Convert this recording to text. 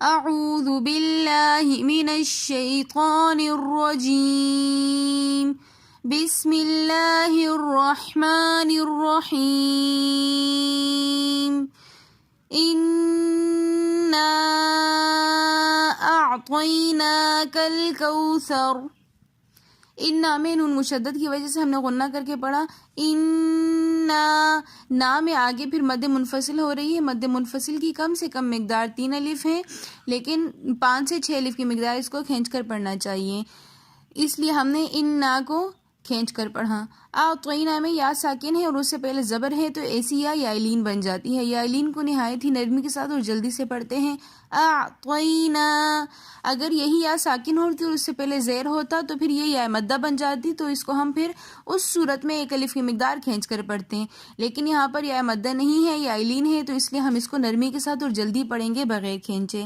अऊज़ु बिल्लाहि मिनश शैतानिर रजीम। बिस्मिल्लाहिर रहमानिर रहीम। इन्ना अअतैनाकल कौसर। इन्ना में नून मुशद्दद की वजह से हमने गुन्ना करके पढ़ा। इन्ना ना में आगे फिर मद्दे मुनफसिल हो रही है। मद्दे मुनफसिल की कम से कम मिकदार 3 अलिफ है, लेकिन 5 से 6 अलिफ की मिकदार इसको खींच कर पढ़ना चाहिए, इसलिए हमने इन्ना को खींच कर पढ़ा। आतोइना में या साकिन है और उससे पहले ज़बर है, तो ऐसी या यालीन बन जाती है। यालीन को निहायत ही नरमी के साथ और जल्दी से पढ़ते हैं। आतोइना, अगर यही या साकिन होती और उससे पहले ज़ेर होता तो फिर ये या मद्दा बन जाती, तो इसको हम फिर उस सूरत में 1 अलिफ की मिकदार खींच कर पढ़ते हैं। लेकिन यहाँ पर या मद्दा नहीं है, यालीन है, तो इसलिए हम इसको नरमी के साथ और जल्दी पढ़ेंगे बगैर खींचे।